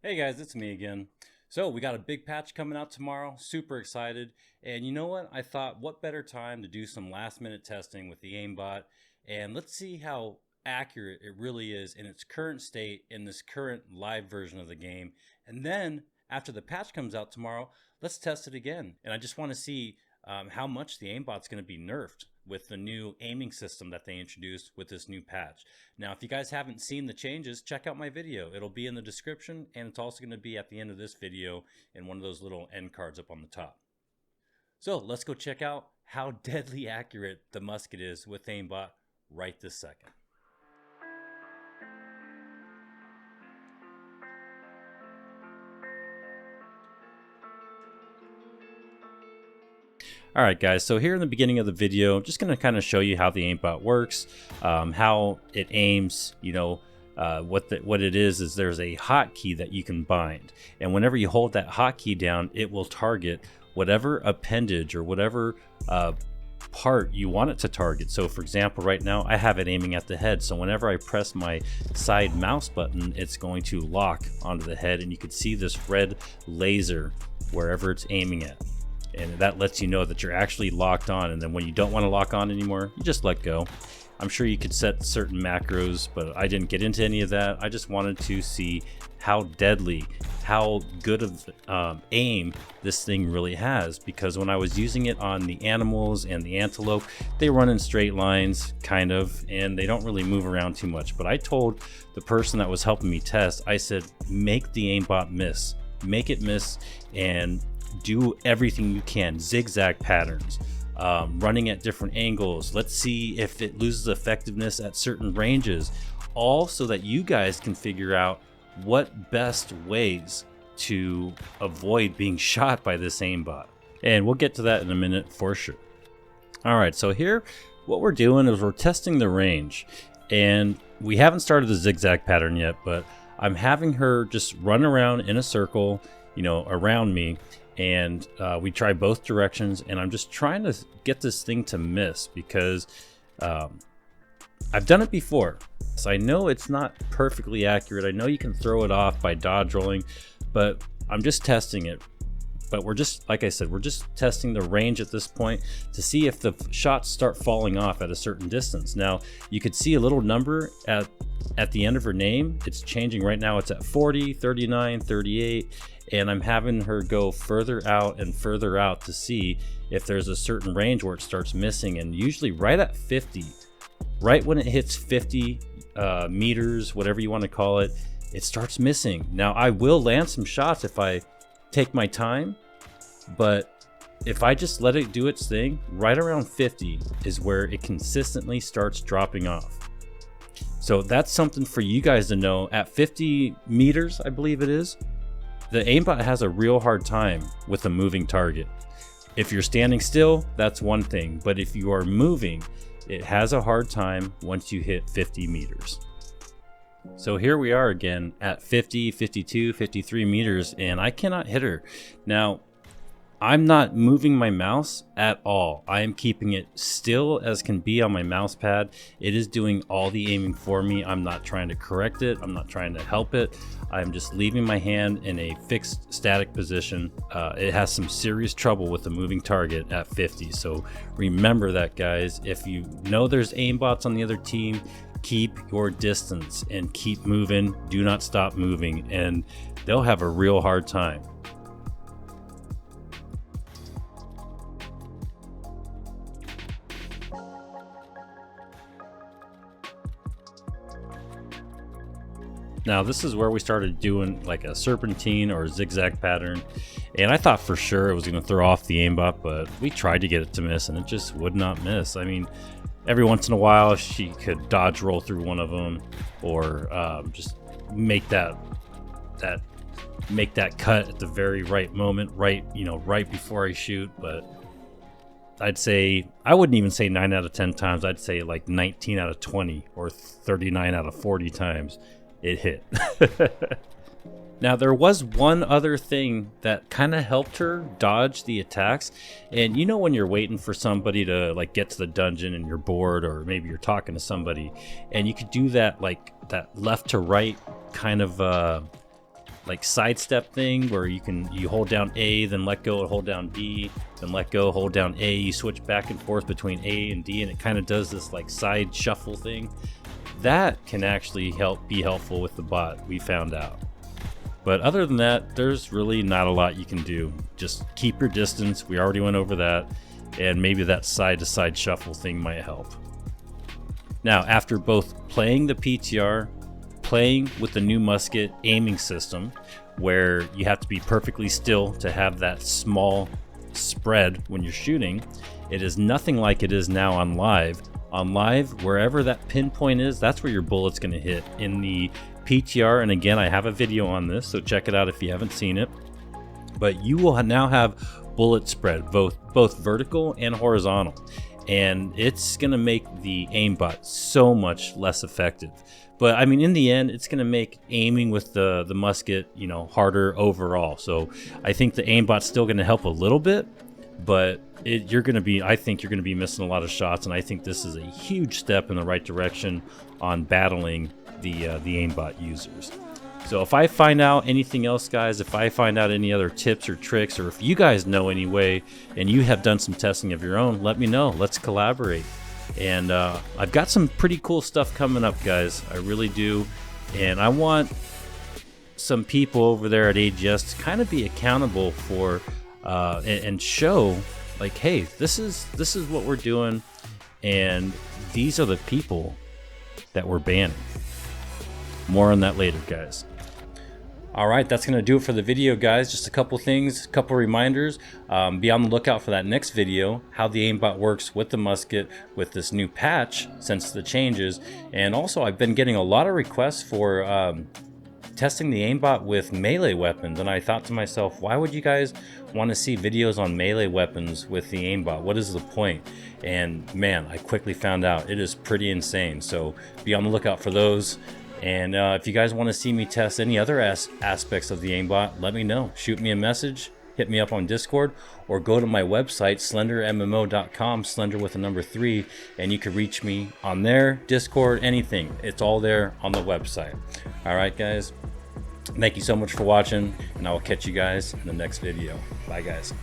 Hey guys, it's me again. So we got a big patch coming out tomorrow, super excited. And you know what? I thought what better time to do some last minute testing with the Aimbot, and let's see how accurate it really is in its current state in this current live version of the game. And then after the patch comes out tomorrow, let's test it again. And I just want to see how much the aimbot's going to be nerfed with the new aiming system that they introduced with this new patch. Now, if you guys haven't seen the changes, check out my video. It'll be in the description, and it's also going to be at the end of this video in one of those little end cards up on the top. So let's go check out how deadly accurate the musket is with aimbot right this second. Alright guys, so here in the beginning of the video, I'm just going to kind of show you how the aimbot works, how it aims. What it is there's a hotkey that you can bind, and whenever you hold that hotkey down, it will target whatever appendage or whatever part you want it to target. So for example, right now I have it aiming at the head, so whenever I press my side mouse button, it's going to lock onto the head, and you can see this red laser wherever it's aiming at. And that lets you know that you're actually locked on, and then when you don't want to lock on anymore, you just let go. I'm sure you could set certain macros, but I didn't get into any of that. I just wanted to see how deadly, how good of aim this thing really has, because when I was using it on the animals and the antelope, they run in straight lines, kind of, and they don't really move around too much. But I told the person that was helping me test, I said, make the aimbot miss. Make it miss, and do everything you can, zigzag patterns, running at different angles. Let's see if it loses effectiveness at certain ranges, all so that you guys can figure out what best ways to avoid being shot by this aimbot. And we'll get to that in a minute for sure. All right, so here what we're doing is we're testing the range, and we haven't started the zigzag pattern yet, but I'm having her just run around in a circle, around me, and we try both directions, and I'm just trying to get this thing to miss, because I've done it before, so I know it's not perfectly accurate. I know you can throw it off by dodge rolling, but I'm just testing it. But we're just, like I said, we're just testing the range at this point to see if the shots start falling off at a certain distance. Now, you could see a little number at the end of her name. It's changing right now. It's at 40, 39, 38, and I'm having her go further out and further out to see if there's a certain range where it starts missing. And usually right at 50, right when it hits 50 meters, whatever you want to call it, it starts missing. Now, I will land some shots if I take my time, but if I just let it do its thing, right around 50 is where it consistently starts dropping off. So that's something for you guys to know. At 50 meters, I believe it is, the aimbot has a real hard time with a moving target. If you're standing still, that's one thing, but if you are moving, it has a hard time once you hit 50 meters. So here we are again at 50, 52, 53 meters, and I cannot hit her. Now, I'm not moving my mouse at all. I am keeping it still as can be on my mouse pad. It is doing all the aiming for me. I'm not trying to correct it. I'm not trying to help it. I'm just leaving my hand in a fixed static position. It has some serious trouble with the moving target at 50. So remember that, guys. If you know there's aimbots on the other team, keep your distance and keep moving. Do not stop moving, and they'll have a real hard time. Now this is where we started doing like a serpentine or a zigzag pattern, and I thought for sure it was going to throw off the aimbot, but we tried to get it to miss and it just would not miss. I mean, every once in a while she could dodge roll through one of them, or just make that cut at the very right moment, right before I shoot. But I'd say, I wouldn't even say 9 out of 10 times, I'd say like 19 out of 20 or 39 out of 40 times it hit. Now, there was one other thing that kind of helped her dodge the attacks. And when you're waiting for somebody to like get to the dungeon and you're bored, or maybe you're talking to somebody, and you could do that, like that left to right kind of like sidestep thing where you hold down A, then let go, and hold down B, then let go, hold down A. You switch back and forth between A and D, and it kind of does this like side shuffle thing. That can actually be helpful with the bot, we found out. But other than that, there's really not a lot you can do. Just keep your distance. We already went over that, and maybe that side to side shuffle thing might help. Now, after both playing the PTR, playing with the new Musket aiming system, where you have to be perfectly still to have that small spread when you're shooting, it is nothing like it is now on live. On live, wherever that pinpoint is, that's where your bullet's going to hit. In the PTR, and again, I have a video on this, so check it out if you haven't seen it. But you will now have bullet spread, both vertical and horizontal, and it's going to make the aimbot so much less effective. But I mean, in the end, it's going to make aiming with the Musket, you know, harder overall. So I think the aimbot's still going to help a little bit, but I think you're going to be missing a lot of shots, and I think this is a huge step in the right direction on battling the aimbot users. So if I find out anything else, guys, if I find out any other tips or tricks, or if you guys know any way and you have done some testing of your own, let me know. Let's collaborate. And I've got some pretty cool stuff coming up, guys. I really do. And I want some people over there at AGS to kind of be accountable for and show, like, hey, this is what we're doing, and these are the people that we're banning. More on that later, guys. All right, that's going to do it for the video, guys. Just a couple things, a couple reminders. Be on the lookout for that next video, how the aimbot works with the Musket with this new patch since the changes. And also, I've been getting a lot of requests for testing the aimbot with melee weapons, and I thought to myself, why would you guys want to see videos on melee weapons with the aimbot? What is the point? And man, I quickly found out it is pretty insane. So be on the lookout for those. And if you guys want to see me test any other aspects of the aimbot, let me know. Shoot me a message, hit me up on Discord, or go to my website, slendermmo.com, slender with the number 3, and you can reach me on there, Discord, anything. It's all there on the website. All right, guys. Thank you so much for watching, and I will catch you guys in the next video. Bye, guys.